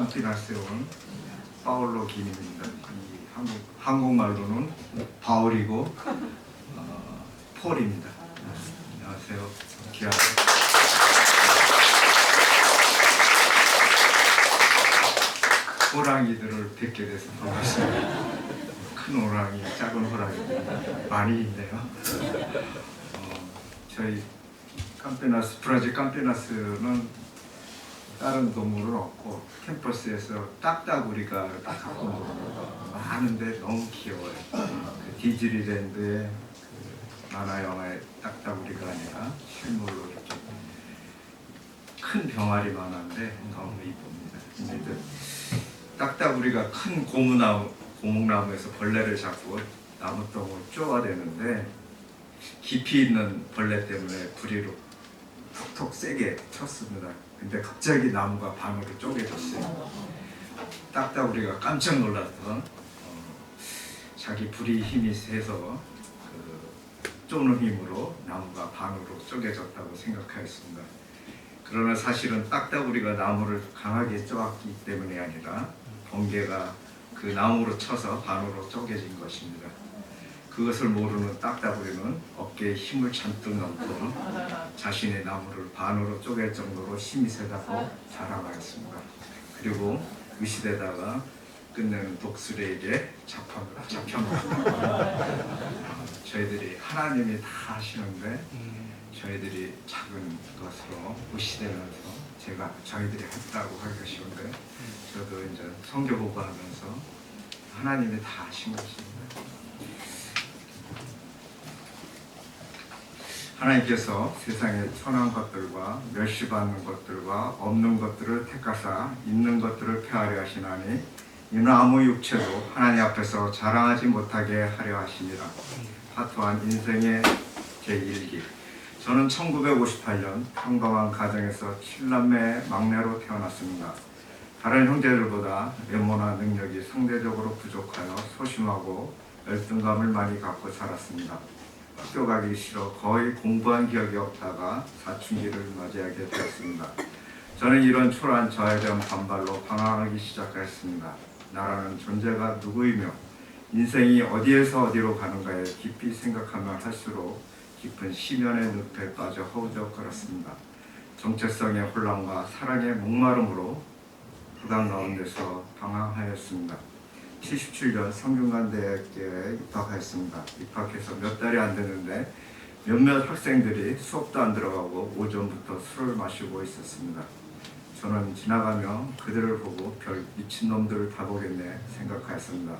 캄피나스에 온 파울로 기님입니다. 이 한국말로는 바울이고 폴입니다. 안녕하세요. 기아. 호랑이들을 뵙게 돼서 반갑습니다. 큰 호랑이, 작은 호랑이 많이 있네요. 저희 캄페나스, 브라질 캄페나스는 다른 동물은 없고 캠퍼스에서 딱따구리가 많은데 너무 귀여워요. 그 디즈니랜드의 그 만화 영화의 딱따구리가 아니라 실물로 이렇게 큰 병아리 만화인데 너무 이쁩니다. 근데 딱따구리가 큰 고목나무에서 벌레를 잡고 나무통을 쪼아대는데 깊이 있는 벌레 때문에 부리로 톡톡 세게 쳤습니다. 근데 갑자기 나무가 반으로 쪼개졌어요. 딱따구리가 깜짝 놀라서 자기 부리 힘이 세서 그 쪼는 힘으로 나무가 반으로 쪼개졌다고 생각하였습니다. 그러나 사실은 딱따구리가 나무를 강하게 쪼았기 때문이 아니라 번개가 그 나무로 쳐서 반으로 쪼개진 것입니다. 그것을 모르는 딱따구리는 어깨에 힘을 잔뜩 넣고 자신의 나무를 반으로 쪼갤 정도로 힘이 세다고 자랑하였습니다. 그리고 의시되다가 끝내는 독수리에게 잡혀먹습니다. 저희들이 하나님이 다 하시는데 저희들이 작은 것으로 의시되면서 제가 저희들이 했다고 하기가 쉬운데 저도 이제 성경 공부하면서 하나님이 다 하신 것입니다. 하나님께서 세상에 천한 것들과 멸시받는 것들과 없는 것들을 택하사 있는 것들을 폐하려 하시나니 이는 아무 육체도 하나님 앞에서 자랑하지 못하게 하려 하시니라. 화투한 인생의 제1기. 저는 1958년 평범한 가정에서 7남매 막내로 태어났습니다. 다른 형제들보다 외모나 능력이 상대적으로 부족하여 소심하고 열등감을 많이 갖고 자랐습니다. 학교 가기 싫어 거의 공부한 기억이 없다가 사춘기를 맞이하게 되었습니다. 저는 이런 초라한 저에 대한 반발로 방황하기 시작했습니다. 나라는 존재가 누구이며 인생이 어디에서 어디로 가는가에 깊이 생각하면 할수록 깊은 심연의 늪에 빠져 허우적거렸습니다. 정체성의 혼란과 사랑의 목마름으로 흑암 가운데서 방황하였습니다. 77년 성균관대학교에 입학하였습니다. 입학해서 몇 달이 안 됐는데 몇몇 학생들이 수업도 안 들어가고 오전부터 술을 마시고 있었습니다. 저는 지나가며 그들을 보고 별 미친놈들을 다 보겠네 생각하였습니다.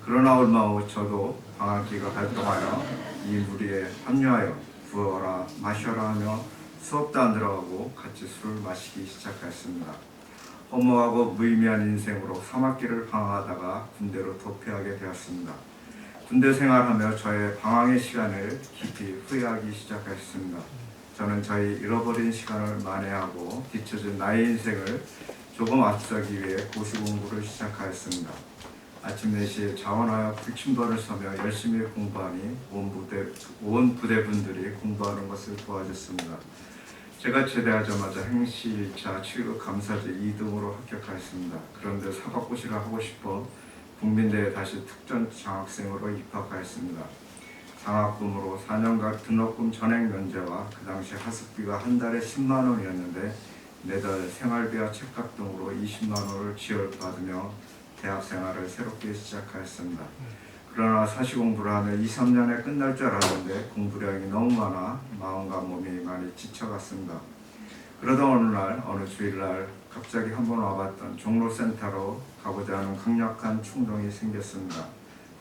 그러나 얼마 후 저도 방학기가 활동하여 이 무리에 합류하여 부어라 마셔라 하며 수업도 안 들어가고 같이 술을 마시기 시작하였습니다. 허무하고 무의미한 인생으로 3학기를 방황하다가 군대로 도피하게 되었습니다. 군대 생활하며 저의 방황의 시간을 깊이 후회하기 시작했습니다. 저는 저희 잃어버린 시간을 만회하고 뒤처진 나의 인생을 조금 앞서기 위해 고시공부를 시작하였습니다. 아침 4시에 자원하여 불침번을 서며 열심히 공부하니 온 부대분들이 공부하는 것을 도와줬습니다. 제가 제대하자마자 행시 1차 취급 감사제 2등으로 합격하였습니다. 그런데 사법고시를 하고 싶어 국민대에 다시 특전 장학생으로 입학하였습니다. 장학금으로 4년간 등록금 전액 면제와 그 당시 하숙비가 한 달에 10만 원이었는데 매달 생활비와 책값 등으로 20만 원을 지원받으며 대학 생활을 새롭게 시작하였습니다. 그러나 사시공부를 하며 2, 3년에 끝날 줄 알았는데 공부량이 너무 많아 마음과 몸이 많이 지쳐갔습니다. 그러던 어느 주일날 갑자기 한번 와봤던 종로센터로 가고자 하는 강력한 충동이 생겼습니다.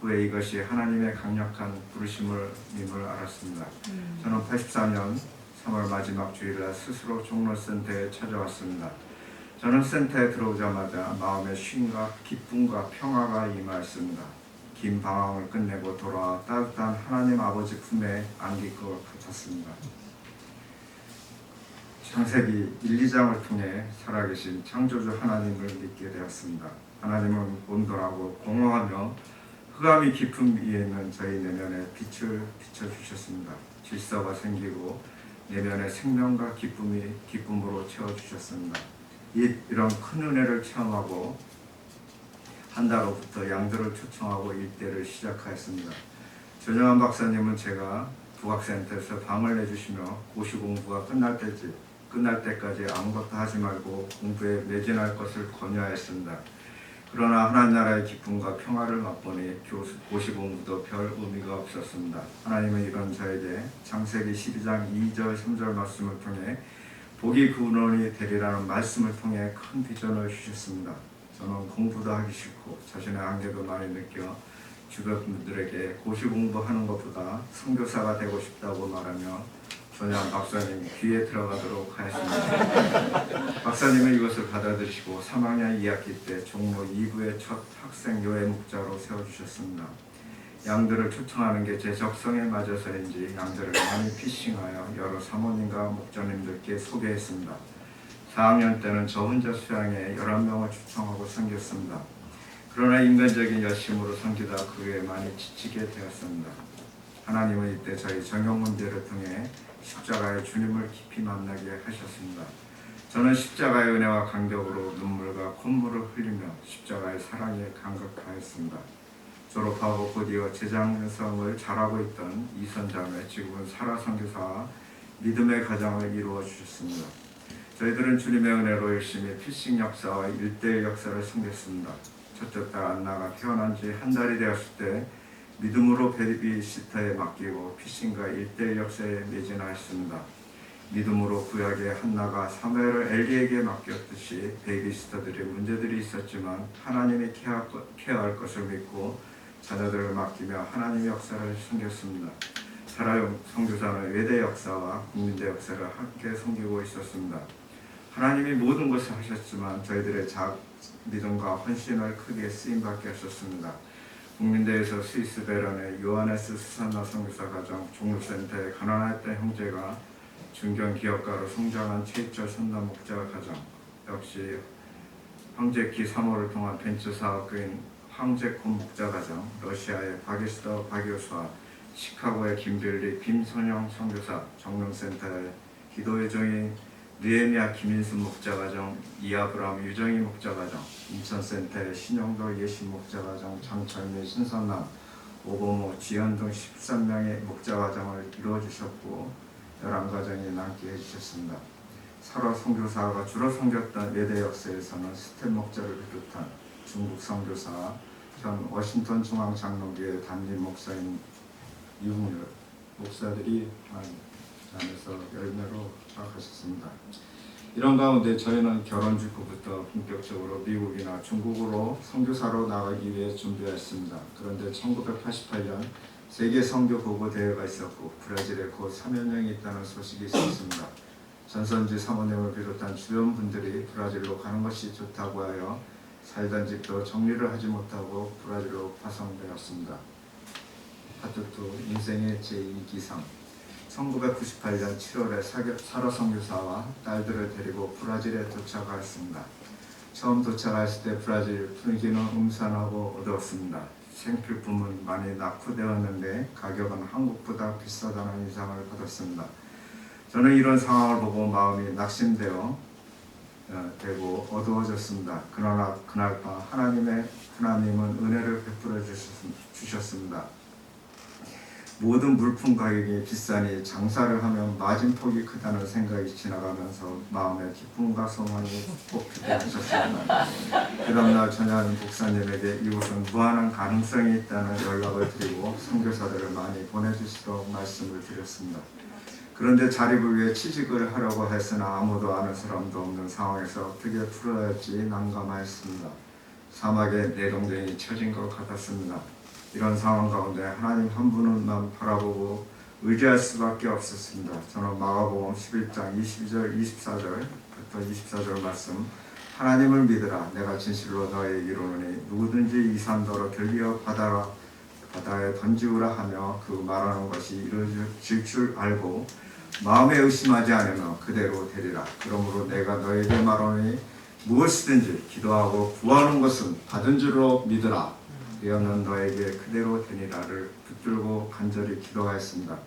후에 이것이 하나님의 강력한 부르심임을 알았습니다. 저는 84년 3월 마지막 주일날 스스로 종로센터에 찾아왔습니다. 저는 센터에 들어오자마자 마음의 쉼과 기쁨과 평화가 임하였습니다. 긴 방황을 끝내고 돌아와 따뜻한 하나님 아버지 품에 안길 것 같았습니다. 창세기 1, 2장을 통해 살아계신 창조주 하나님을 믿게 되었습니다. 하나님은 온돌하고 공허하며 흑암이 깊은 위에 있는 저희 내면에 빛을 비춰주셨습니다. 질서가 생기고 내면의 생명과 기쁨으로 채워주셨습니다. 이런 큰 은혜를 체험하고 한 달 후부터 양들을 초청하고 일대를 시작하였습니다. 전영환 박사님은 제가 부학센터에서 방을 내주시며 고시 공부가 끝날 때까지 아무것도 하지 말고 공부에 매진할 것을 권유하였습니다. 그러나 하나님 나라의 기쁨과 평화를 맛보니 고시 공부도 별 의미가 없었습니다. 하나님은 이런 저에게 창세기 12장 2절 3절 말씀을 통해 복이 근원이 되리라는 말씀을 통해 큰 비전을 주셨습니다. 저는 공부도 하기 싫고 자신의 한계도 많이 느껴 주변 분들에게 고시 공부하는 것보다 선교사가 되고 싶다고 말하며 전영 박사님 귀에 들어가도록 하였습니다. 박사님은 이것을 받아들이시고 3학년 2학기 때 종로 2부의 첫 학생 요해 목자로 세워주셨습니다. 양들을 초청하는 게 제 적성에 맞아서인지 양들을 많이 피싱하여 여러 사모님과 목자님들께 소개했습니다. 4학년 때는 저 혼자 수양에 11명을 초청하고 섬겼습니다. 그러나 인간적인 열심으로 섬기다 그 후에 많이 지치게 되었습니다. 하나님은 이때 저희 적용 문제를 통해 십자가의 주님을 깊이 만나게 하셨습니다. 저는 십자가의 은혜와 감격으로 눈물과 콧물을 흘리며 십자가의 사랑에 감격하였습니다. 졸업하고 곧이어 제장성을 잘하고 있던 이선자매 지금은 사라 선교사와 믿음의 가정을 이루어 주셨습니다. 저희들은 주님의 은혜로 열심히 피싱 역사와 1대1 역사를 섬겼습니다. 첫째 딸 안나가 태어난 지 한 달이 되었을 때 믿음으로 베이비시터에 맡기고 피싱과 1대1 역사에 매진하였습니다. 믿음으로 구약의 한나가 사무엘을 엘리에게 맡겼듯이 베이비시터들의 문제들이 있었지만 하나님이 케어할 것을 믿고 자녀들을 맡기며 하나님의 역사를 섬겼습니다. 사라 선교사는 외대 역사와 국민대 역사를 함께 섬기고 있었습니다. 하나님이 모든 것을 하셨지만 저희들의 믿음과 헌신을 크게 쓰임받게 하셨습니다. 국민대에서 스위스 베른의 요하네스 수산나 선교사 가정 종로센터의 가난했던 형제가 중견 기업가로 성장한 최익철 선나 목자 가정, 역시 황제키 3호를 통한 벤처 사업가인 황제콘 목자 가정, 러시아의 박에스더 박교수와 시카고의 김빌리 김선영 선교사, 정릉센터의 기도의 종인 느헤미야 김인순 목자 가정, 이아브람 유정희 목자 가정, 인천센터의 신영도 예신 목자 가정, 장철미 신선남, 오보모 지연 등 13명의 목자 가정을 이루어주셨고 11가정이 남게 해주셨습니다. 사라 선교사가 주로 섬겼던 외대 역사에서는 스탠 목자를 비롯한 중국 선교사, 현 워싱턴 중앙장로교회 담임 목사인 이웅열 목사들이 안에서 열매로 하셨습니다. 이런 가운데 저희는 결혼 직후부터 본격적으로 미국이나 중국으로 선교사로 나가기 위해 준비했습니다. 그런데 1988년 세계 선교 보고 대회가 있었고 브라질에 곧 사면령이 있다는 소식이 있었습니다. 전선지 사모님을 비롯한 주변 분들이 브라질로 가는 것이 좋다고 하여 살던 집도 정리를 하지 못하고 브라질로 파송되었습니다. 파트 2 인생의 제2기상 1998년 7월에 사라 선교사와 딸들을 데리고 브라질에 도착하였습니다. 처음 도착했을 때 브라질 분위기는 음산하고 어두웠습니다. 생필품은 많이 낙후되었는데 가격은 한국보다 비싸다는 인상을 받았습니다. 저는 이런 상황을 보고 마음이 낙심되고 어두워졌습니다. 그러나 그날 밤 하나님은 은혜를 베풀어 주셨습니다. 모든 물품 가격이 비싸니 장사를 하면 마진폭이 크다는 생각이 지나가면서 마음에 기쁨과 소망이 솟게 하셨습니다. 그 다음날 전현 목사님에게 이곳은 무한한 가능성이 있다는 연락을 드리고 선교사들을 많이 보내주시도록 말씀을 드렸습니다. 그런데 자립을 위해 취직을 하려고 했으나 아무도 아는 사람도 없는 상황에서 어떻게 풀어야 할지 난감하였습니다. 사막에 내동댕이 쳐진 것 같았습니다. 이런 상황 가운데 하나님 한 분만 바라보고 의지할 수밖에 없었습니다. 저는 마가복음 11장 22절 24절부터 24절 말씀, 하나님을 믿으라. 내가 진실로 너에게 이르노니 누구든지 이 산더러 들리어 바다에 던지우라 하며 그 말하는 것이 이루어질 줄 알고 마음에 의심하지 않으며 그대로 되리라. 그러므로 내가 너에게 말하노니 무엇이든지 기도하고 구하는 것은 받은 줄로 믿으라. 그러면 너에게 그대로 되니라를 붙들고 간절히 기도하였습니다.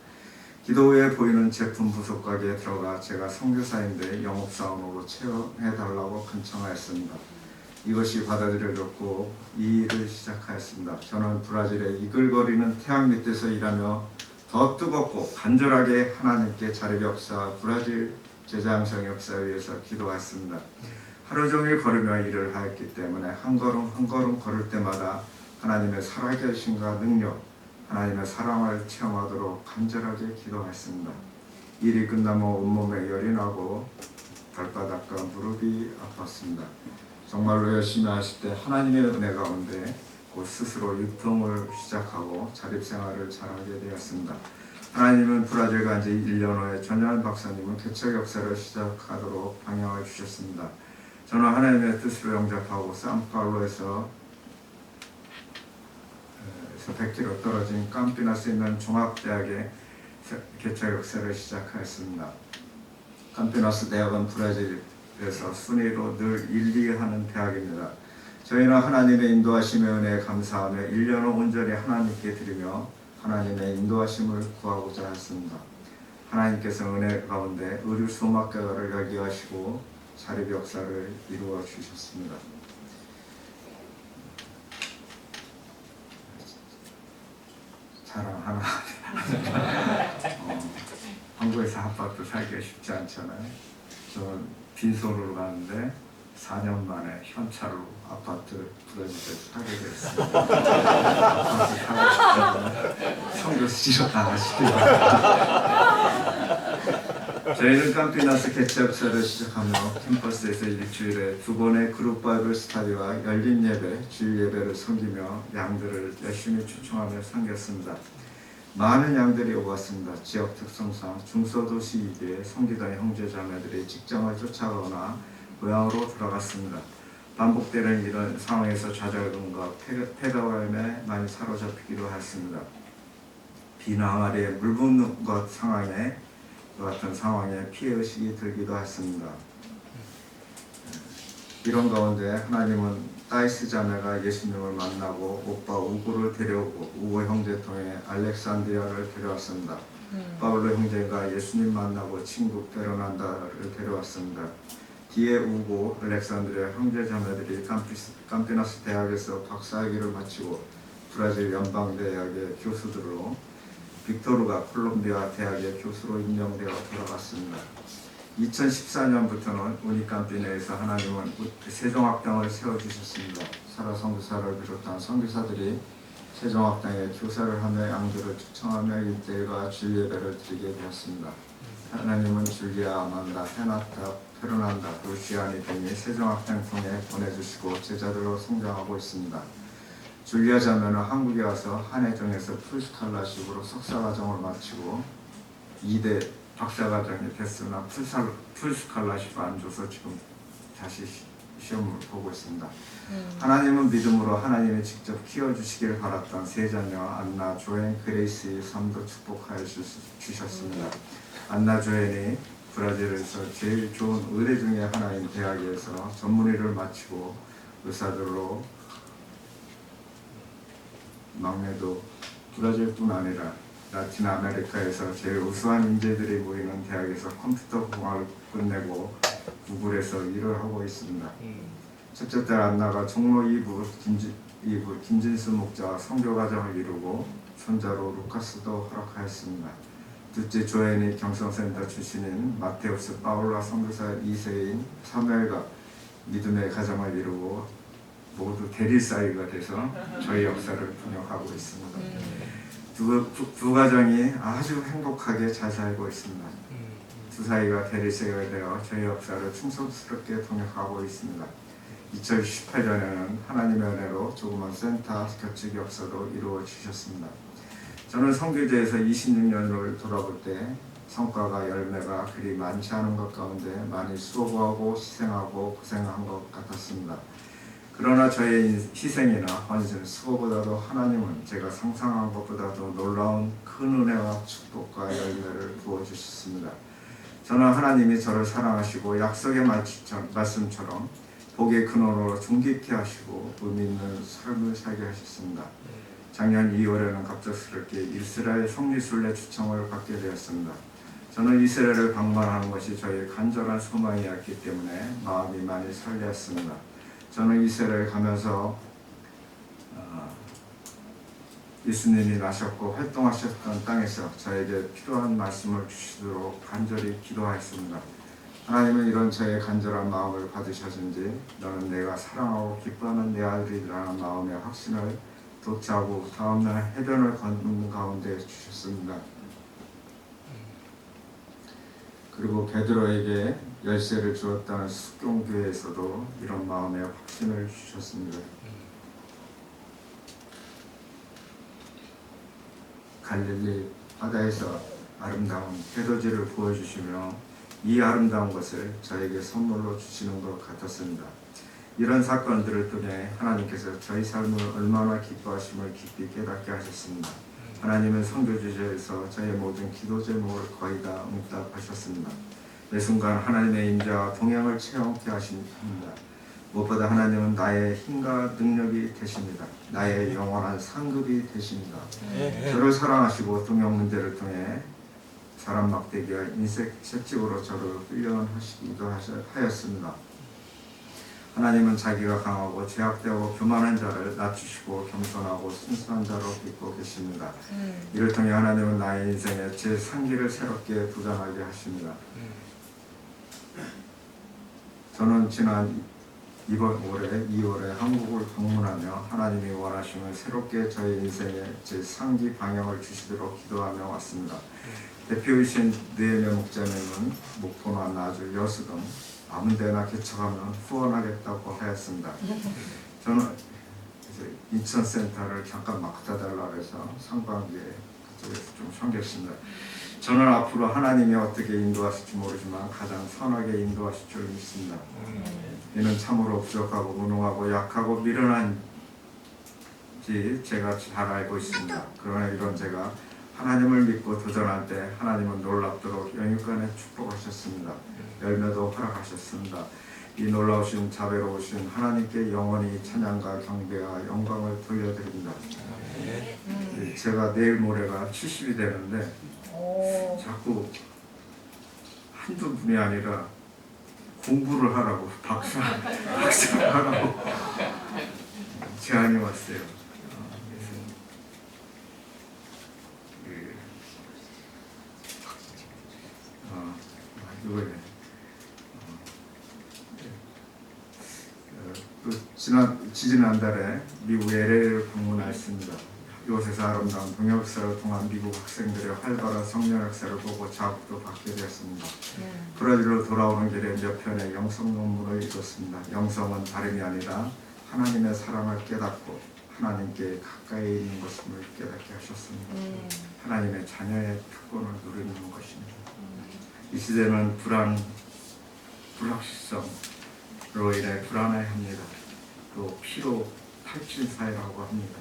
기도 후에 보이는 제품 부속 가게에 들어가 제가 선교사인데 영업사원으로 채용해달라고 간청하였습니다. 이것이 받아들여졌고 이 일을 시작하였습니다. 저는 브라질의 이글거리는 태양 밑에서 일하며 더 뜨겁고 간절하게 하나님께 자립 역사, 브라질 제자양성 역사에 위해서 기도했습니다. 하루 종일 걸으며 일을 하였기 때문에 한 걸음 한 걸음 걸을 때마다 하나님의 살아계심과 능력, 하나님의 사랑을 체험하도록 간절하게 기도했습니다. 일이 끝나면 온몸에 열이 나고 발바닥과 무릎이 아팠습니다. 정말로 열심히 하실 때 하나님의 은혜 가운데 곧 스스로 유통을 시작하고 자립생활을 잘하게 되었습니다. 하나님은 브라질 간 지 1년 후에 전현 박사님은 개척 역사를 시작하도록 방향을 주셨습니다. 저는 하나님의 뜻을 영접하고 산파울로에서 100km 떨어진 캄피나스에 있는 종합대학의 개척 역사를 시작하였습니다. 캄피나스 대학은 브라질에서 순위로 늘 1, 2 하는 대학입니다. 저희는 하나님의 인도하심의 은혜에 감사하며 1년 후 온전히 하나님께 드리며 하나님의 인도하심을 구하고자 했습니다. 하나님께서 은혜 가운데 의류 수막교회를 열게 하시고 자립 역사를 이루어 주셨습니다. 자랑 하나. 한국에서 아파트 살기가 쉽지 않잖아요. 저는 빈손으로 갔는데 4년 만에 현찰로 아파트 브라질에서 사게 됐습니다. 아파트 사고 싶다면 성교 쓰시러 나가시기 바랍니다. 저희는 캄피나스 개척사를 시작하며 캠퍼스에서 일주일에 2번의 그룹 바이블 스타디와 열린 예배, 주일 예배를 섬기며 양들을 열심히 초청하며 섬겼습니다. 많은 양들이 오갔습니다. 지역 특성상 중소도시이기에 섬기던 형제자매들이 직장을 쫓아가거나 고향으로 돌아갔습니다. 반복되는 이런 상황에서 좌절감과 패배감에 많이 사로잡히기도 했습니다. 비나항아리에 물 붓는 것 상황에 같은 상황에 피해의식이 들기도 했습니다. 이런 가운데 하나님은 다이스 자매가 예수님을 만나고 오빠 우고를 데려오고 우고 형제 통해 알렉산드리아를 데려왔습니다. 바울로 형제가 예수님 만나고 친구 베르난다를 데려왔습니다. 뒤에 우고 알렉산드리아 형제 자매들이 캄피나스 대학에서 박사학위를 마치고 브라질 연방대학의 교수들로 빅토르가 콜롬비아 대학의 교수로 임명되어 돌아갔습니다. 2014년부터는 우니캄피 내에서 하나님은 세종학당을 세워주셨습니다. 사라 선교사를 비롯한 선교사들이 세종학당에 교사를 하며 양들을 초청하며 1대1과 주일예배를 드리게 되었습니다. 하나님은 줄리아, 아만다, 헤나타, 페르난다, 루시아니 등이 세종학당 통해 보내주시고 제자들로 성장하고 있습니다. 줄리아 자매는 한국에 와서 한해종에서 풀스칼라십으로 석사과정을 마치고 2대 박사과정이 됐으나 풀스칼라십을 안 줘서 지금 다시 시험을 보고 있습니다. 하나님은 믿음으로 하나님이 직접 키워주시길 바랐던 세 자녀 안나, 조엔, 그레이스의 삶도 축복하여 주셨습니다. 안나 조엔이 브라질에서 제일 좋은 의대 중에 하나인 대학에서 전문의를 마치고 의사들로 막내도 브라질뿐 아니라 라틴 아메리카에서 제일 우수한 인재들이 모이는 대학에서 컴퓨터 공학을 끝내고 구글에서 일을 하고 있습니다. 첫째 딸 안나가 종로 2부 김진수 목자와 선교과정을 이루고 손자로 루카스도 허락하였습니다. 둘째 조엔이 경성센터 출신인 마테우스 파울라 선교사 2세인 사무엘과 믿음의 가정을 이루고 모두 대리사이가 돼서 저희 역사를 분역하고 있습니다. 두 가정이 아주 행복하게 잘 살고 있습니다. 두 사이가 대리사이가 되어 저희 역사를 충성스럽게 통역하고 있습니다. 2018년에는 하나님의 은혜로 조그만 센터 개척 역사도 이루어 주셨습니다. 저는 선교제에서 26년을 돌아볼 때 성과가 열매가 그리 많지 않은 것 가운데 많이 수고하고 희생하고 고생한 것 같았습니다. 그러나 저의 희생이나 헌신, 수고보다도 하나님은 제가 상상한 것보다도 놀라운 큰 은혜와 축복과 열매를 부어주셨습니다. 저는 하나님이 저를 사랑하시고 약속의 말씀처럼 복의 근원으로 존귀케 하시고 의미 있는 삶을 살게 하셨습니다. 작년 2월에는 갑작스럽게 이스라엘 성지순례 초청을 받게 되었습니다. 저는 이스라엘을 방문하는 것이 저의 간절한 소망이었기 때문에 마음이 많이 설레었습니다. 저는 이스라엘 가면서 예수님이 나셨고 활동하셨던 땅에서 저에게 필요한 말씀을 주시도록 간절히 기도하였습니다. 하나님은 이런 저의 간절한 마음을 받으셨는지 너는 내가 사랑하고 기뻐하는 내 아들이라는 마음의 확신을 돋자고 다음날 해변을 걷는 가운데 주셨습니다. 그리고 베드로에게 열쇠를 주었다는 숙경교회에서도 이런 마음의 확신을 주셨습니다. 갈릴리 바다에서 아름다운 배도지를 보여주시며 이 아름다운 것을 저에게 선물로 주시는 것 같았습니다. 이런 사건들을 통해 하나님께서 저희 삶을 얼마나 기뻐하심을 깊이 깨닫게 하셨습니다. 하나님은 선교주제에서 저의 모든 기도 제목을 거의 다 응답하셨습니다. 매 순간 하나님의 임재와 동행을 체험케 하십니다. 무엇보다 하나님은 나의 힘과 능력이 되십니다. 나의 영원한 상급이 되십니다. 저를 사랑하시고 동행 문제를 통해 사람 막대기와 인색 채찍으로 저를 훈련하시기도 하였습니다. 하나님은 자기가 강하고 제약되고 교만한 자를 낮추시고 겸손하고 순수한 자로 빚고 계십니다. 이를 통해 하나님은 나의 인생에 제 상기를 새롭게 도전하게 하십니다. 저는 지난 이번 올해 2월에 한국을 방문하며 하나님이 원하시면 새롭게 저의 인생에 제 상기 방향을 주시도록 기도하며 왔습니다. 대표이신 느헤미야 목자님은 목포나 나주, 여수 등 아무 데나 개척하면 후원하겠다고 하였습니다. 저는 이제 인천센터를 잠깐 맡아달라고 해서 상반기에 그쪽에서 좀 섬겼습니다. 저는 앞으로 하나님이 어떻게 인도하실지 모르지만 가장 선하게 인도하실 줄 믿습니다. 이는 참으로 부족하고 무능하고 약하고 미련한지 제가 잘 알고 있습니다. 그러나 이런 제가 하나님을 믿고 도전할 때 하나님은 놀랍도록 영육간에 축복하셨습니다. 열매도 허락하셨습니다. 이 놀라우신 자비로우신 하나님께 영원히 찬양과 경배와 영광을 돌려드립니다. 제가 내일 모레가 70이 되는데 자꾸 한두 분이 아니라 공부를 하라고 박사를 하라고 제안이 왔어요. 지난달에 미국 LA를 방문했습니다. 이곳에서 아름다운 동역사를 통한 미국 학생들의 활발한 성령 역사를 보고 자극도 받게 되었습니다. 브라질로 돌아오는 길에 몇 편의 영성 논문을 읽었습니다. 영성은 다름이 아니라 하나님의 사랑을 깨닫고 하나님께 가까이 있는 것임을 깨닫게 하셨습니다. 하나님의 자녀의 특권을 누리는 것입니다. 이 시대는 불확실성으로 인해 불안해합니다. 또 피로 탈진 사회라고 합니다.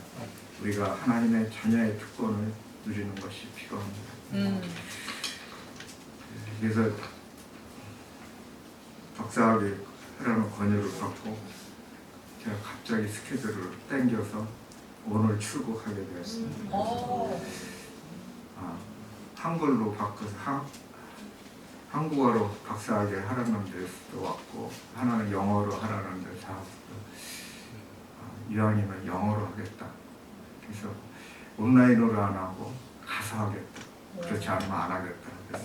우리가 하나님의 자녀의 특권을 누리는 것이 필요합니다. 그래서 박사학위 하라는 권유를 받고 제가 갑자기 스케줄을 땡겨서 오늘 출국하게 되었습니다. 한글로 바꿔서 한국어로 박사학위 하라는 데도 왔고 하나는 영어로 하라는 데서 이왕이면 영어로 하겠다. 그래서 온라인으로 안 하고 가서 하겠다. 그렇지 않으면 안 하겠다. 그래서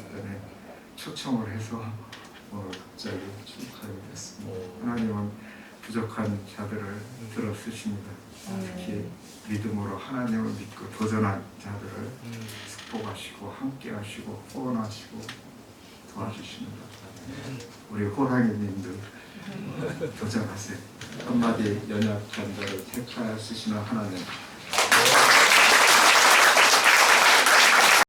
초청을 해서 오늘 갑자기 출국하게 됐습니다. 하나님은 부족한 자들을 들어 쓰십니다. 특히 믿음으로 하나님을 믿고 도전한 자들을 축복하시고 함께하시고 후원하시고 도와주십니다. 우리 호랑이님들 도전하세요. 한마디 연약한 자를 택하여 쓰시는 하나님.